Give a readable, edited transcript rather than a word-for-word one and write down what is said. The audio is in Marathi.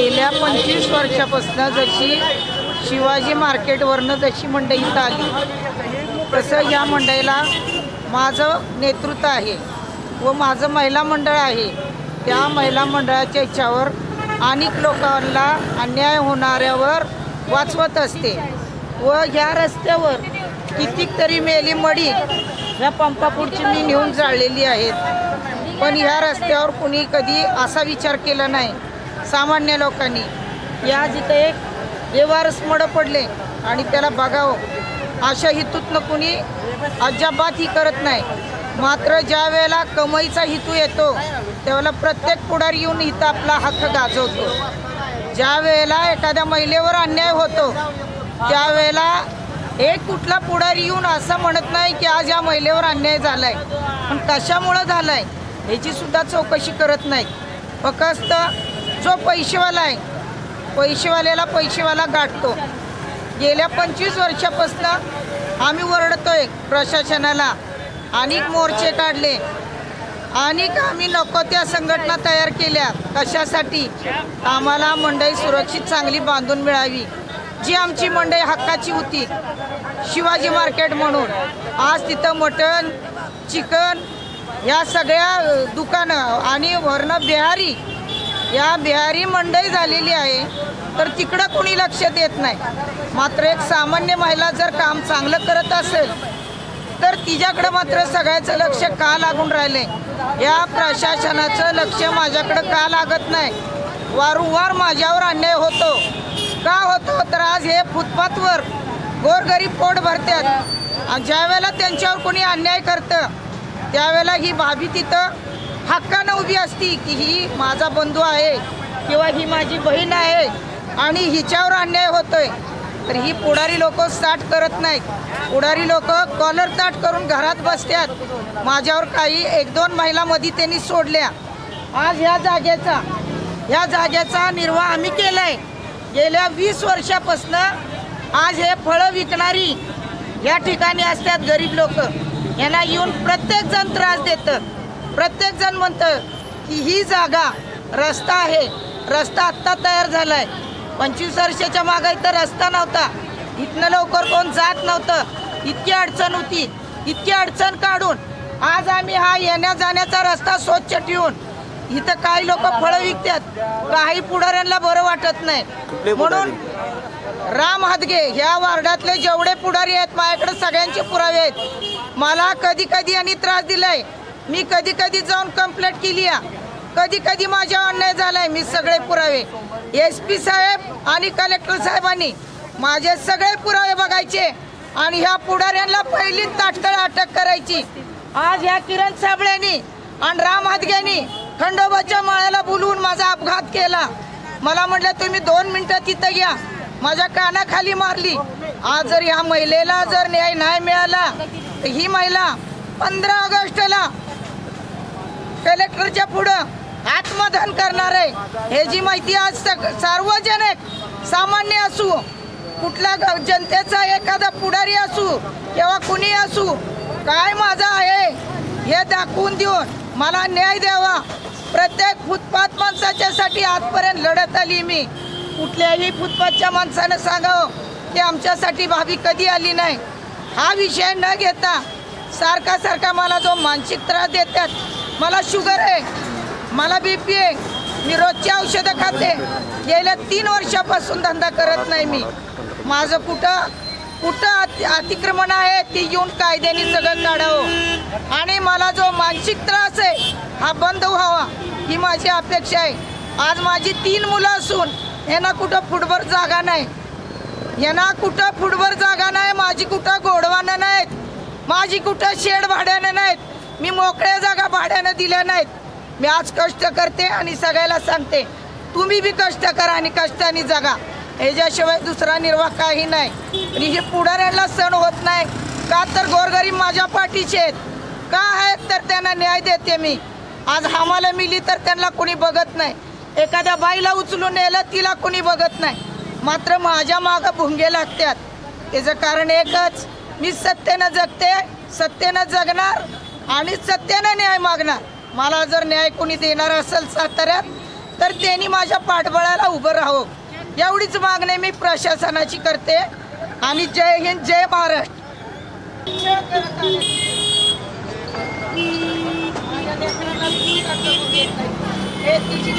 गेल्या 25 वर्षापासून जशी शिवाजी मार्केटवरनं जशी मंडई इथं आली तसं या मंडईला माझं नेतृत्व आहे व माझं महिला मंडळ आहे। त्या महिला मंडळाच्या इच्छावर अनेक लोकांना अन्याय होणाऱ्यावर वाचवत असते व ह्या रस्त्यावर कितीतरी मेली मडी ह्या पंपापुढची मी नेऊन जाळलेली आहेत, पण ह्या रस्त्यावर कुणी कधी असा विचार केला नाही सामान्य लोकांनी। या जिथे एक बेवारस मडं पडले आणि त्याला बघावं अशा हेतूतनं कुणी अजिबात ही करत नाही। मात्र ज्या वेळेला कमाईचा हेतू येतो त्यावेळेला प्रत्येक पुढारी येऊन इथं आपला हक्क गाजवतो। ज्या वेळेला एखाद्या महिलेवर अन्याय होतो त्यावेळेला एक कुठला पुढारी येऊन असं म्हणत नाही की आज या महिलेवर अन्याय झालाय, पण कशामुळे झालाय याची सुद्धा चौकशी करत नाहीत। फक्त जो पैसेवाला आहे पैसेवाल्याला पैसेवाला गाठतो। गेल्या 25 वर्षापासून आम्ही ओरडतोय प्रशासनाला, अनेक मोर्चे काढले, अनेक आम्ही नको त्या संघटना तयार केल्या कशासाठी आम्हाला मंडई सुरक्षित चांगली बांधून मिळावी। जी आमची मंडई हक्काची होती शिवाजी मार्केट म्हणून, आज तिथं मटण चिकन या सगळ्या दुकानं आणि वरनं बिहारी मंडई झालेली आहे, तर तिकडं कोणी लक्ष देत नाही। मात्र एक सामान्य महिला जर काम चांगलं करत असेल तर तिच्याकडे मात्र सगळ्याचं लक्ष का लागून राहिले? या प्रशासनाचं लक्ष माझ्याकडे का लागत नाही? वारंवार माझ्यावर अन्याय होतो का होतो? तर आज हे फुटपाथवर गोरगरीब पोट भरतात आणि ज्या वेळेला त्यांच्यावर कोणी अन्याय करतं त्यावेळेला ही भाभी तिथं हक्कानं उभी असती की ही माझा बंधू आहे किंवा ही माझी बहीण आहे आणि हिच्यावर अन्याय होतोय, तर ही पुढारी लोक साठ करत नाहीत। पुढारी लोक कॉलर ताट करून घरात बसतात। माझ्यावर काही 1-2 महिला मध्ये त्यांनी सोडल्या। आज ह्या जागेचा निर्वाह आम्ही केलाय गेल्या 20 वर्षापासून। आज हे फळं विकणारी या ठिकाणी असतात गरीब लोक, यांना येऊन प्रत्येक जण त्रास देतं। प्रत्येक जण म्हणतं की ही जागा रस्ता आहे, रस्ता आत्ता तयार झालाय। 25 वर्षाच्या मागे इथं रस्ता नव्हता, इथनं लवकर कोण जात नव्हतं, इतकी अडचण होती। इतकी अडचण काढून आज आम्ही हा येण्या जाण्याचा रस्ता स्वच्छ ठेवून इथं काही लोक फळं विकतात, काही पुढाऱ्यांना बरं वाटत नाही। म्हणून राम हादगे ह्या वार्डातले जेवढे पुढारी आहेत माझ्याकडे सगळ्यांचे पुरावे आहेत। मला कधी यांनी त्रास दिलाय, मी कधी जाऊन कंप्लेंट केली आहे, कधी माझ्या अन्याय झालाय। मी सगळे पुरावे SP साहेब आणि कलेक्टर साहेबांनी माझे सगळे पुरावे बघायचे आणि ह्या पुढाऱ्यांना पहिली तात्काळ अटक करायची। आज ह्या किरण साबळेंनी आणि राम हादगेंनी खंडोबाच्या माळ्याला बोलवून माझा अपघात केला। मला म्हटलं तुम्ही 2 मिनिटं तिथं घ्या, माझ्या कानाखाली मारली। आज जर ह्या महिलेला जर न्याय नाही मिळाला तर ही महिला 15 ऑगस्टला कलेक्टरच्या पुढं आत्मदहन करणार आहे। हे जी माहिती आज सार्वजनिक सामान्य असू, कुठला जनतेचा एखादा पुढारी असू किंवा कुणी असू, काय माझा आहे हे दाखवून देऊन मला न्याय द्यावा। प्रत्येक फुटपाथ माणसाच्यासाठी आजपर्यंत लढत आली मी। कुठल्याही फुटपाथच्या माणसानं सांगावं की आमच्यासाठी भाभी कधी आली नाही। हा विषय न घेता सारखा मला जो मानसिक त्रास देतात, मला शुगर आहे, मला BP आहे, मी रोजची औषधं खाते। गेल्या 3 वर्षापासून धंदा करत नाही मी। माझं कुठं अतिक्रमण आहे ती येऊन कायद्याने सगळं काढावं आणि मला जो मानसिक त्रास आहे हा बंद व्हावा ही माझी अपेक्षा आहे। आज माझी 3 मुलं असून यांना कुठं फुटभर जागा नाही, माझी कुठं गोडवानं नाहीत, माझी कुठं शेड भाड्यानं नाहीत, मी मोकळ्या जागा भाड्यानं दिल्या नाहीत। मी आज कष्ट करते आणि सगळ्याला सांगते तुम्ही बी कष्ट करा आणि कष्टाने जगा, याच्याशिवाय दुसरा निर्वाह काही नाही। आणि हे पुढाऱ्यांना सण होत नाही का? तर गोरगरीब माझ्या पाठीचे आहेत का आहेत तर त्यांना न्याय देते मी। आज आम्हाला मिली तर त्यांना कोणी बघत नाही, एखाद्या बाईला उचलून नेलं तिला कोणी बघत नाही, मात्र माझ्या मागं भुंगे लागतात। त्याचं कारण एकच, मी सत्तेनं जगते, सत्तेनं जगणार आणि सत्तेनं न्याय मागणार। मला जर न्याय कोणी देणार असेल साताऱ्यात तर त्यांनी माझ्या पाठबळाला उभं राहावं एवढीच मागणी मी प्रशासनाची करते. आणि जय हिंद, जय महाराष्ट्र. हे तिची